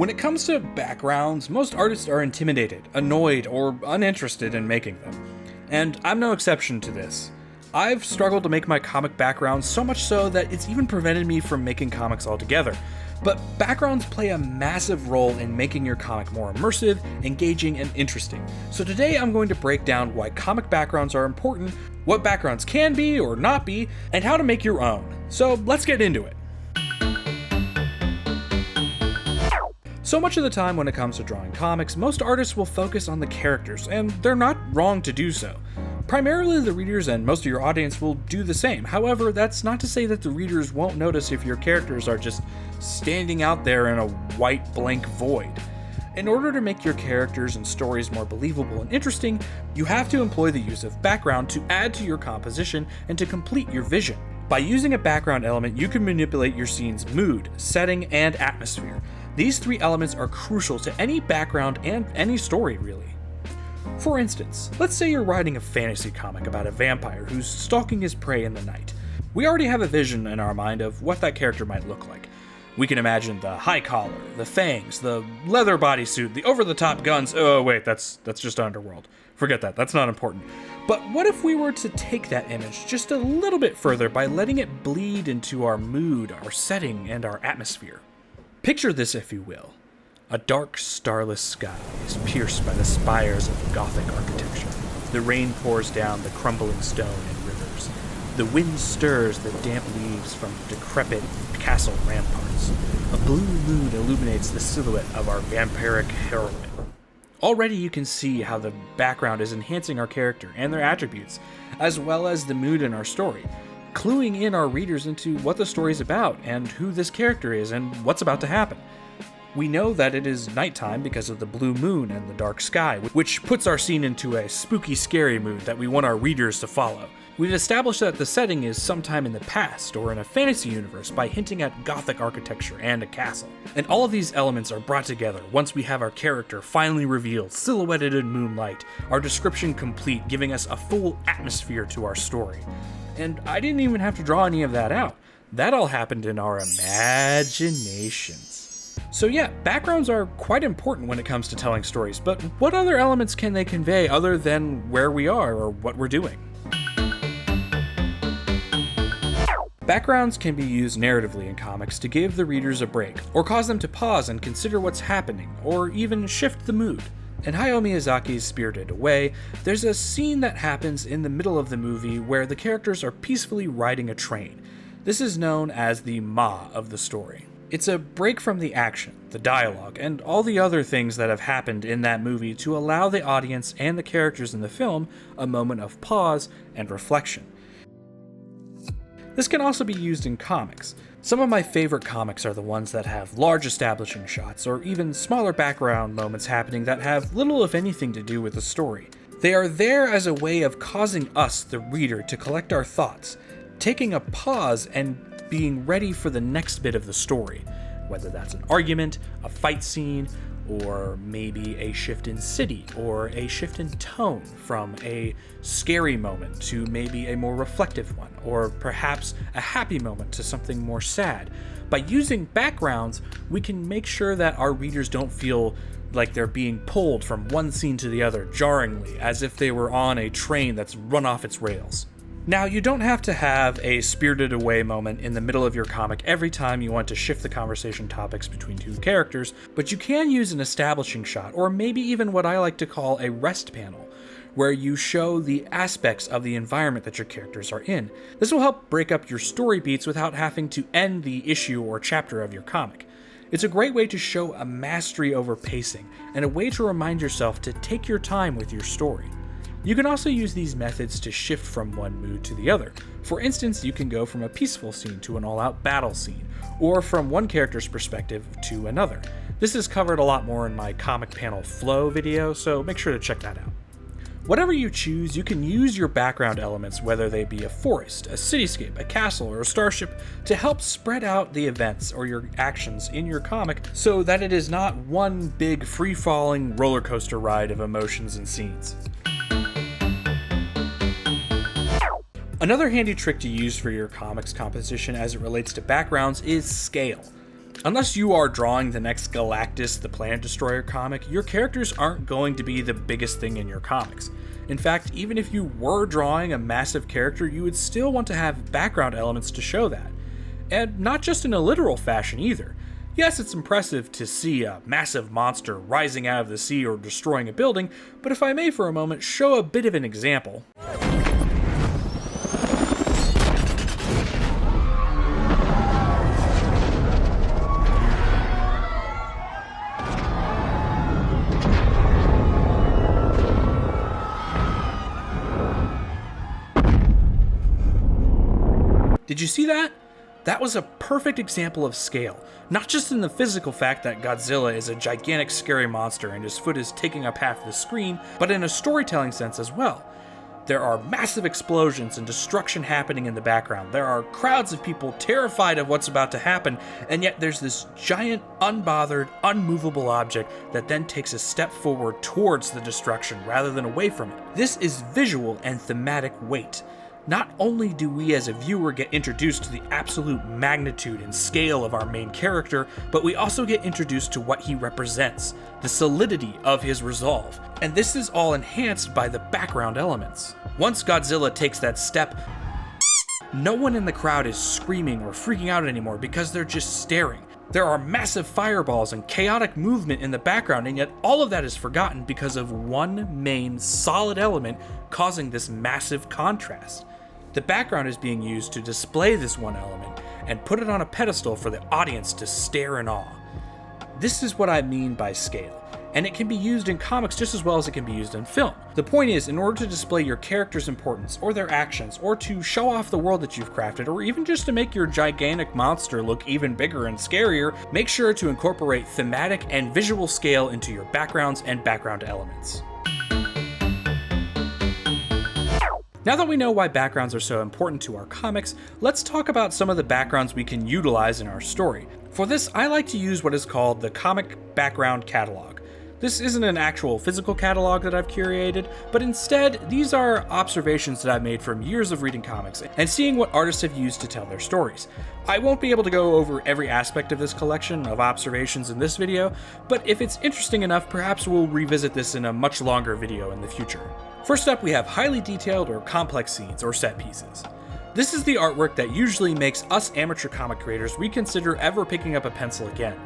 When it comes to backgrounds, most artists are intimidated, annoyed, or uninterested in making them. And I'm no exception to this. I've struggled to make my comic backgrounds, so much so that it's even prevented me from making comics altogether. But backgrounds play a massive role in making your comic more immersive, engaging, and interesting. So today I'm going to break down why comic backgrounds are important, what backgrounds can be or not be, and how to make your own. So let's get into it. So much of the time when it comes to drawing comics, most artists will focus on the characters, and they're not wrong to do so. Primarily the readers and most of your audience will do the same. However, that's not to say that the readers won't notice if your characters are just standing out there in a white blank void. In order to make your characters and stories more believable and interesting, you have to employ the use of background to add to your composition and to complete your vision. By using a background element, you can manipulate your scene's mood, setting, and atmosphere. These three elements are crucial to any background and any story, really. For instance, let's say you're writing a fantasy comic about a vampire who's stalking his prey in the night. We already have a vision in our mind of what that character might look like. We can imagine the high collar, the fangs, the leather bodysuit, the over-the-top guns. Oh wait, that's just Underworld. Forget that, that's not important. But what if we were to take that image just a little bit further by letting it bleed into our mood, our setting, and our atmosphere? Picture this, if you will. A dark, starless sky is pierced by the spires of Gothic architecture. The rain pours down the crumbling stone in rivers. The wind stirs the damp leaves from decrepit castle ramparts. A blue moon illuminates the silhouette of our vampiric heroine. Already you can see how the background is enhancing our character and their attributes, as well as the mood in our story, cluing in our readers into what the story's about and who this character is and what's about to happen. We know that it is nighttime because of the blue moon and the dark sky, which puts our scene into a spooky, scary mood that we want our readers to follow. We've established that the setting is sometime in the past or in a fantasy universe by hinting at Gothic architecture and a castle. And all of these elements are brought together once we have our character finally revealed, silhouetted in moonlight, our description complete, giving us a full atmosphere to our story. And I didn't even have to draw any of that out. That all happened in our imaginations. So yeah, backgrounds are quite important when it comes to telling stories, but what other elements can they convey other than where we are or what we're doing? Backgrounds can be used narratively in comics to give the readers a break, or cause them to pause and consider what's happening, or even shift the mood. In Hayao Miyazaki's Spirited Away, there's a scene that happens in the middle of the movie where the characters are peacefully riding a train. This is known as the ma of the story. It's a break from the action, the dialogue, and all the other things that have happened in that movie to allow the audience and the characters in the film a moment of pause and reflection. This can also be used in comics. Some of my favorite comics are the ones that have large establishing shots or even smaller background moments happening that have little if anything to do with the story. They are there as a way of causing us, the reader, to collect our thoughts, taking a pause and being ready for the next bit of the story, whether that's an argument, a fight scene, or maybe a shift in city, or a shift in tone from a scary moment to maybe a more reflective one, or perhaps a happy moment to something more sad. By using backgrounds, we can make sure that our readers don't feel like they're being pulled from one scene to the other jarringly, as if they were on a train that's run off its rails. Now, you don't have to have a Spirited Away moment in the middle of your comic every time you want to shift the conversation topics between two characters, but you can use an establishing shot, or maybe even what I like to call a rest panel, where you show the aspects of the environment that your characters are in. This will help break up your story beats without having to end the issue or chapter of your comic. It's a great way to show a mastery over pacing, and a way to remind yourself to take your time with your story. You can also use these methods to shift from one mood to the other. For instance, you can go from a peaceful scene to an all-out battle scene, or from one character's perspective to another. This is covered a lot more in my comic panel flow video, so make sure to check that out. Whatever you choose, you can use your background elements, whether they be a forest, a cityscape, a castle, or a starship, to help spread out the events or your actions in your comic so that it is not one big free-falling roller coaster ride of emotions and scenes. Another handy trick to use for your comics composition as it relates to backgrounds is scale. Unless you are drawing the next Galactus the Planet Destroyer comic, your characters aren't going to be the biggest thing in your comics. In fact, even if you were drawing a massive character, you would still want to have background elements to show that. And not just in a literal fashion either. Yes, it's impressive to see a massive monster rising out of the sea or destroying a building, but if I may for a moment show a bit of an example. Did you see that? That was a perfect example of scale, not just in the physical fact that Godzilla is a gigantic scary monster and his foot is taking up half the screen, but in a storytelling sense as well. There are massive explosions and destruction happening in the background. There are crowds of people terrified of what's about to happen, and yet there's this giant, unbothered, unmovable object that then takes a step forward towards the destruction rather than away from it. This is visual and thematic weight. Not only do we as a viewer get introduced to the absolute magnitude and scale of our main character, but we also get introduced to what he represents, the solidity of his resolve. And this is all enhanced by the background elements. Once Godzilla takes that step, no one in the crowd is screaming or freaking out anymore because they're just staring. There are massive fireballs and chaotic movement in the background, and yet all of that is forgotten because of one main solid element causing this massive contrast. The background is being used to display this one element and put it on a pedestal for the audience to stare in awe. This is what I mean by scale, and it can be used in comics just as well as it can be used in film. The point is, in order to display your character's importance or their actions, or to show off the world that you've crafted, or even just to make your gigantic monster look even bigger and scarier, make sure to incorporate thematic and visual scale into your backgrounds and background elements. Now that we know why backgrounds are so important to our comics, let's talk about some of the backgrounds we can utilize in our story. For this, I like to use what is called the Comic Background Catalogue. This isn't an actual physical catalog that I've curated, but instead, these are observations that I've made from years of reading comics and seeing what artists have used to tell their stories. I won't be able to go over every aspect of this collection of observations in this video, but if it's interesting enough, perhaps we'll revisit this in a much longer video in the future. First up, we have highly detailed or complex scenes or set pieces. This is the artwork that usually makes us amateur comic creators reconsider ever picking up a pencil again.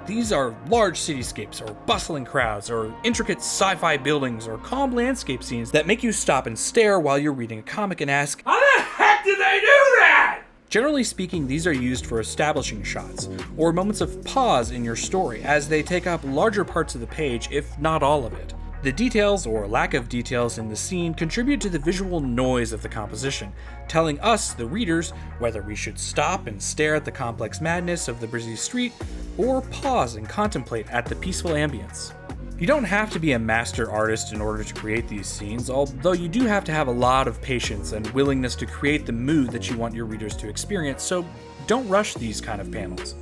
These are large cityscapes or bustling crowds or intricate sci-fi buildings or calm landscape scenes that make you stop and stare while you're reading a comic and ask, how the heck did they do that? Generally speaking, these are used for establishing shots or moments of pause in your story as they take up larger parts of the page, if not all of it. The details or lack of details in the scene contribute to the visual noise of the composition, telling us, the readers, whether we should stop and stare at the complex madness of the busy street, or pause and contemplate at the peaceful ambience. You don't have to be a master artist in order to create these scenes, although you do have to have a lot of patience and willingness to create the mood that you want your readers to experience, so don't rush these kind of panels.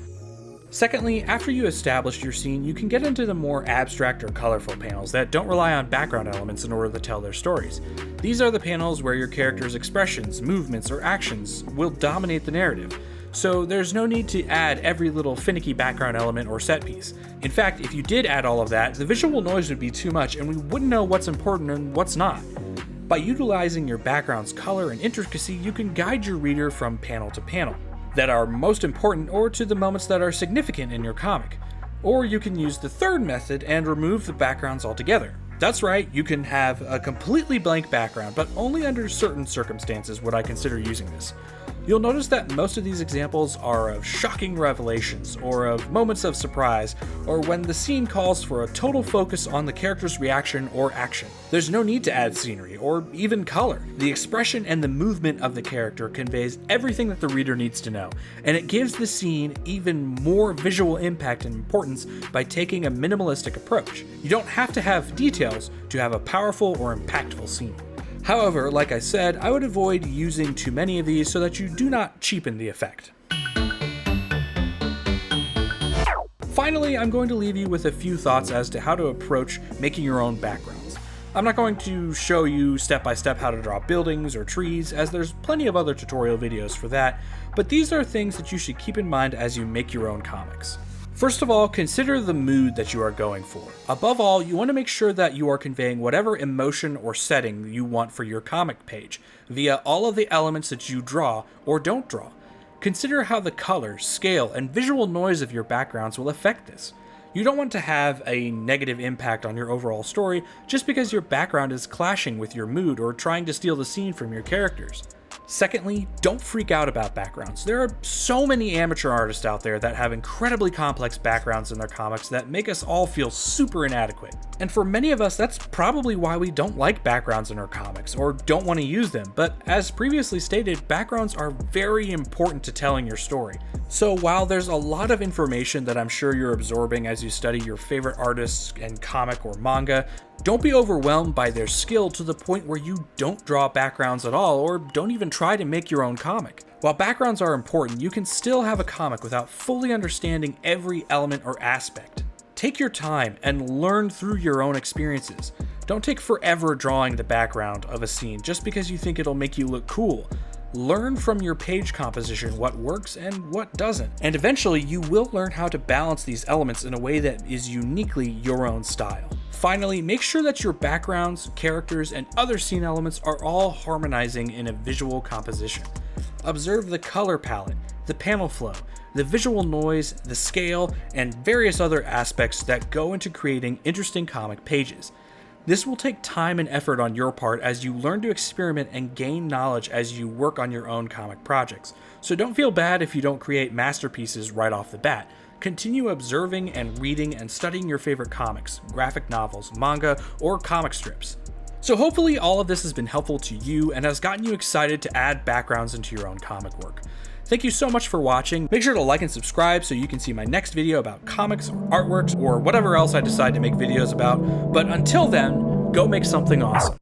Secondly, after you establish your scene, you can get into the more abstract or colorful panels that don't rely on background elements in order to tell their stories. These are the panels where your character's expressions, movements, or actions will dominate the narrative, so there's no need to add every little finicky background element or set piece. In fact, if you did add all of that, the visual noise would be too much and we wouldn't know what's important and what's not. By utilizing your background's color and intricacy, you can guide your reader from panel to panel that are most important or to the moments that are significant in your comic. Or you can use the third method and remove the backgrounds altogether. That's right, you can have a completely blank background, but only under certain circumstances would I consider using this. You'll notice that most of these examples are of shocking revelations, or of moments of surprise, or when the scene calls for a total focus on the character's reaction or action. There's no need to add scenery, or even color. The expression and the movement of the character conveys everything that the reader needs to know, and it gives the scene even more visual impact and importance by taking a minimalistic approach. You don't have to have details to have a powerful or impactful scene. However, like I said, I would avoid using too many of these so that you do not cheapen the effect. Finally, I'm going to leave you with a few thoughts as to how to approach making your own backgrounds. I'm not going to show you step by step how to draw buildings or trees, as there's plenty of other tutorial videos for that, but these are things that you should keep in mind as you make your own comics. First of all, consider the mood that you are going for. Above all, you want to make sure that you are conveying whatever emotion or setting you want for your comic page, via all of the elements that you draw or don't draw. Consider how the color, scale, and visual noise of your backgrounds will affect this. You don't want to have a negative impact on your overall story just because your background is clashing with your mood or trying to steal the scene from your characters. Secondly, don't freak out about backgrounds. There are so many amateur artists out there that have incredibly complex backgrounds in their comics that make us all feel super inadequate. And for many of us, that's probably why we don't like backgrounds in our comics or don't want to use them. But as previously stated, backgrounds are very important to telling your story. So while there's a lot of information that I'm sure you're absorbing as you study your favorite artists and comic or manga, don't be overwhelmed by their skill to the point where you don't draw backgrounds at all or don't even try to make your own comic. While backgrounds are important, you can still have a comic without fully understanding every element or aspect. Take your time and learn through your own experiences. Don't take forever drawing the background of a scene just because you think it'll make you look cool. Learn from your page composition what works and what doesn't, and eventually you will learn how to balance these elements in a way that is uniquely your own style. Finally, make sure that your backgrounds, characters, and other scene elements are all harmonizing in a visual composition. Observe the color palette, the panel flow, the visual noise, the scale, and various other aspects that go into creating interesting comic pages. This will take time and effort on your part as you learn to experiment and gain knowledge as you work on your own comic projects. So don't feel bad if you don't create masterpieces right off the bat. Continue observing and reading and studying your favorite comics, graphic novels, manga, or comic strips. So hopefully all of this has been helpful to you and has gotten you excited to add backgrounds into your own comic work. Thank you so much for watching. Make sure to like and subscribe so you can see my next video about comics or artworks or whatever else I decide to make videos about. But until then, go make something awesome.